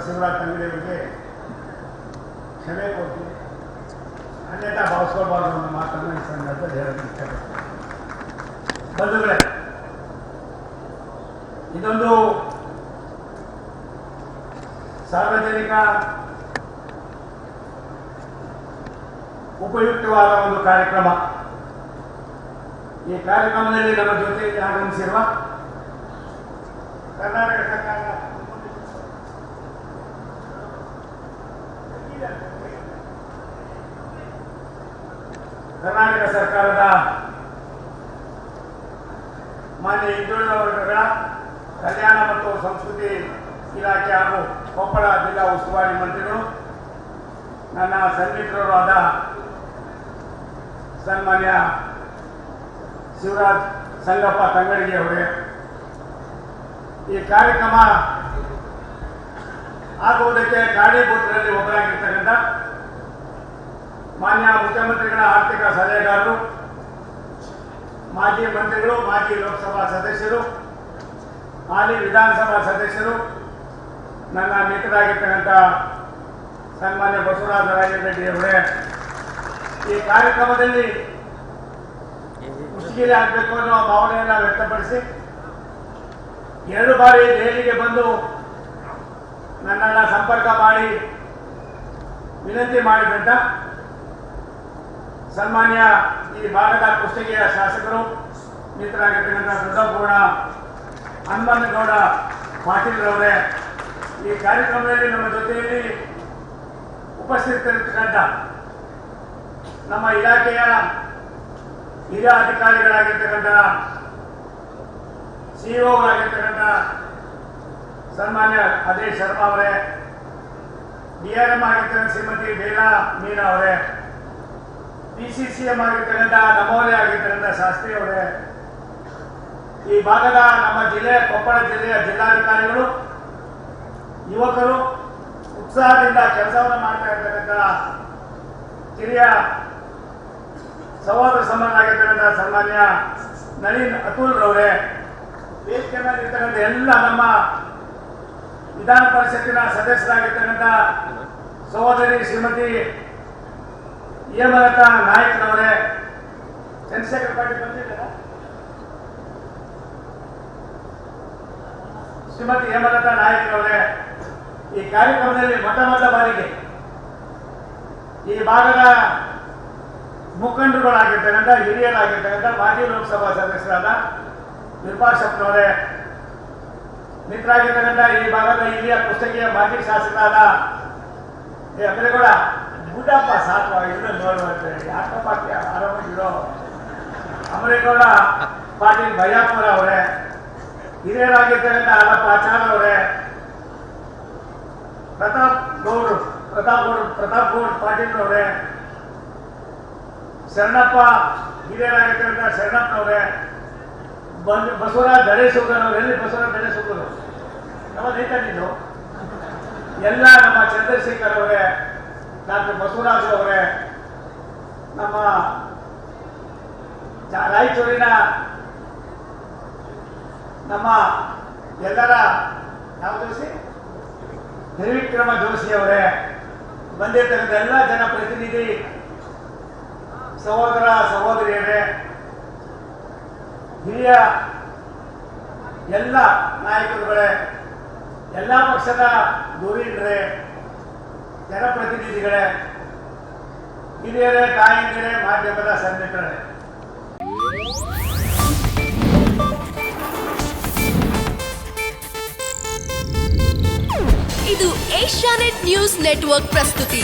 ಶಿವರಾಜ್ ತಂಗಡಿಯವರಿಗೆ ಕ್ಷಮೆ ಕೊಡ್ತೀನಿ. ಅನ್ಯತಾ ಭಾವಿಸ್ಕೊಳ್ಬಾರ್ದು ಅನ್ನೋ ಮಾತನ್ನು ಈ ಸಂದರ್ಭದಲ್ಲಿ ಹೇಳಕ್ಕೆ ಇಷ್ಟಪಡ್ತೀನಿ. ಬಂಧುಗಳೇ, ಇದೊಂದು ಸಾರ್ವಜನಿಕ ಉಪಯುಕ್ತವಾದ ಒಂದು ಕಾರ್ಯಕ್ರಮ. ಈ ಕಾರ್ಯಕ್ರಮದಲ್ಲಿ ನಮ್ಮ ಜೊತೆಗೆ ಆಗಮಿಸಿರುವ ಕರ್ನಾಟಕ ಸರ್ಕಾರದ ಮಾನ್ಯ ಹಿಂದುಳಿದ ವರ್ಗಗಳ ಕಲ್ಯಾಣ ಮತ್ತು ಸಂಸ್ಕೃತಿ ಇಲಾಖೆ ಹಾಗೂ ಕೊಪ್ಪಳ ಜಿಲ್ಲಾ ಉಸ್ತುವಾರಿ ಮಂತ್ರಿಗಳು, ನನ್ನ ಸನ್ನಿಹಿತರು ಆದ ಸನ್ಮಾನ್ಯ ಶಿವರಾಜ್ ಸಂಗಪ್ಪ ತಂಗಡಿಗೆ ಅವರೇ, ಈ ಕಾರ್ಯಕ್ರಮ ಆಗುವುದಕ್ಕೆ ಕಾರಣೀಭೂತರಲ್ಲಿ ಒಬ್ಬರಾಗಿರ್ತಕ್ಕಂಥ ಮಾನ್ಯ ಮುಖ್ಯಮಂತ್ರಿಗಳ ಆರ್ಥಿಕ ಸಲಹೆಗಾರರು, ಮಾಜಿ ಮಂತ್ರಿಗಳು, ಮಾಜಿ ಲೋಕಸಭಾ ಸದಸ್ಯರು, ಹಾಲಿ ವಿಧಾನಸಭಾ ಸದಸ್ಯರು, ನನ್ನ ಮಿತ್ರರಾಗಿರ್ತಕ್ಕಂಥ ಸನ್ಮಾನ್ಯ ಬಸವರಾಜ ರಾಯರೆಡ್ಡಿ ಅವರೇ, ಈ ಕಾರ್ಯಕ್ರಮದಲ್ಲಿ ಮುಷ್ಟಿಗೆ ಆಗಬೇಕು ಅನ್ನೋ ಭಾವನೆಯನ್ನು ವ್ಯಕ್ತಪಡಿಸಿ 2 ಬಾರಿ ದೆಹಲಿಗೆ ಬಂದು ನನ್ನನ್ನು ಸಂಪರ್ಕ ಮಾಡಿ ವಿನಂತಿ ಮಾಡಿದಂತ ಸನ್ಮಾನ್ಯ ಈ ಭಾಗದ ಕುಷ್ಟಗಿಯ ಶಾಸಕರು, ಮಿತ್ರರಾಗಿರ್ತಕ್ಕಂಥ ದೊಡ್ಡಗೌಡ ಹನುಮನಗೌಡ ಪಾಟೀಲ್ ಅವರೇ, ಈ ಕಾರ್ಯಕ್ರಮದಲ್ಲಿ ನಮ್ಮ ಜೊತೆಯಲ್ಲಿ ಉಪಸ್ಥಿತರಿರ್ತಕ್ಕಂಥ ನಮ್ಮ ಇಲಾಖೆಯ ಹಿರಿಯ ಅಧಿಕಾರಿಗಳಾಗಿರ್ತಕ್ಕಂಥ ಸಿಇಒಗಳಾಗಿರ್ತಕ್ಕಂಥ ಸನ್ಮಾನ್ಯ ಅಜಯ್ ಶರ್ಮಾ ಅವರೇ, DRM ಆಗಿರ್ತಕ್ಕಂಥ ಶ್ರೀಮತಿ ಬೇಲಾ ಮೀನಾ ಅವರೇ, PCCM ಆಗಿರ್ತಕ್ಕಂಥ ನಮೋರೆ ಆಗಿರ್ತಕ್ಕಂಥ ಶಾಸ್ತ್ರಿ ಅವರೇ, ಈ ಭಾಗದ ನಮ್ಮ ಜಿಲ್ಲೆ ಕೊಪ್ಪಳ ಜಿಲ್ಲೆಯ ಜಿಲ್ಲಾಧಿಕಾರಿಗಳು, ಯುವಕರು ಉತ್ಸಾಹದಿಂದ ಕೆಲಸವನ್ನು ಮಾಡ್ತಾ ಇರ್ತಕ್ಕಂಥ ಹಿರಿಯ ಸಹೋದರ ಸಂಬಂಧರಾಗಿರ್ತಕ್ಕಂಥ ಸನ್ಮಾನ್ಯ ನಳಿನ್ ಅತುಲ್ ರವರೇ, ವೇದಿಕೆಯಲ್ಲಿರ್ತಕ್ಕಂಥ ಎಲ್ಲ ನಮ್ಮ ವಿಧಾನ ಪರಿಷತ್ತಿನ ಸದಸ್ಯರಾಗಿರ್ತಕ್ಕಂಥ ಸಹೋದರಿ ಶ್ರೀಮತಿ ಹೇಮಲತಾ ನಾಯಕನವರೇ, ಚಂದ್ರಶೇಖರ್ ಪಾಟೀಲ್ ಬಂದಿದ್ದಾರೆ, ಶ್ರೀಮತಿ ಹೇಮಲತಾ ನಾಯಕನವರೇ, ಈ ಕಾರ್ಯಕ್ರಮದಲ್ಲಿ ಮೊದಲ ಬಾರಿಗೆ ಈ ಭಾಗದ ಮುಖಂಡರುಗಳಾಗಿರ್ತಕ್ಕಂಥ ಹಿರಿಯರಾಗಿರ್ತಕ್ಕಂಥ ಮಾಜಿ ಲೋಕಸಭಾ ಸದಸ್ಯರಾದ ವಿರೂಪಾಕ್ಷಪ್ಪನವರೇ, ಮಿತ್ರರಾಗಿರ್ತಕ್ಕಂಥ ಈ ಭಾಗದ ಹಿರಿಯ ಕುಷ್ಟಗಿಯ ಮಾಜಿ ಶಾಸಕರಾದ ಅಮರೇಗೌಡ ಗುಡ್ಡಪ್ಪ ಸಾಕು ಇದನ್ನು ನೋಡುವಂತೆ ಯಾಕಪ್ಪ ಆರಾಮಾಗಿರೋ ಅಮರೇಗೌಡ ಪಾಟೀಲ್ ಭಯ್ಯಾಪುರ ಅವರೇ, ಹಿರಿಯರಾಗಿರ್ತಕ್ಕಂಥ ಅಲ್ಲಪ್ಪ ಆಚಾರ ಅವರೇ, ಪ್ರತಾಪ್ ಗೌಡ್ ಪಾಟೀಲ್ ಅವರೇ, ಶರಣಪ್ಪ ಹಿರಿಯರಾಗಿರ್ತಕ್ಕಂಥ ಶರಣಪ್ಪನವರೇ, ಬಸವರಾಜ್ ದಡೇಶುಗರ್ ಎಲ್ಲಿ ಬಸವರಾಜ್ ದಡೇಶುಗರು ನಮ್ಮ ನೀನು ಎಲ್ಲ ನಮ್ಮ ಚಂದ್ರಶೇಖರ್ ಅವರೇ, ಡಾಕ್ಟರ್ ಬಸವರಾಜ್ ಅವರೇ, ನಮ್ಮ ರಾಯಚೂರಿನ ನಮ್ಮ ಎಲ್ಲರ ಯಾವ ಜೋಶಿ ತ್ರಿವಿಕ್ರಮ ಜೋಶಿ ಅವರೇ, ಬಂದಿರ್ತಕ್ಕಂಥ ಎಲ್ಲ ಜನಪ್ರತಿನಿಧಿ ಸಹೋದರ ಸಹೋದರಿಯರೇ, ಹಿರಿಯ ಎಲ್ಲ ನಾಯಕರುಗಳೇ, ಎಲ್ಲ ಪಕ್ಷದ ಧುರೀಣರೇ, ಜನಪ್ರತಿನಿಧಿಗಳೇ, ಹಿರಿಯರೇ, ತಾಯಂದಿರೇ, ಮಾಧ್ಯಮದ ಸನ್ನಿಹಿತರೇ, ಇದು ಏಷ್ಯಾನೆಟ್ ನ್ಯೂಸ್ ನೆಟ್ವರ್ಕ್ ಪ್ರಸ್ತುತಿ.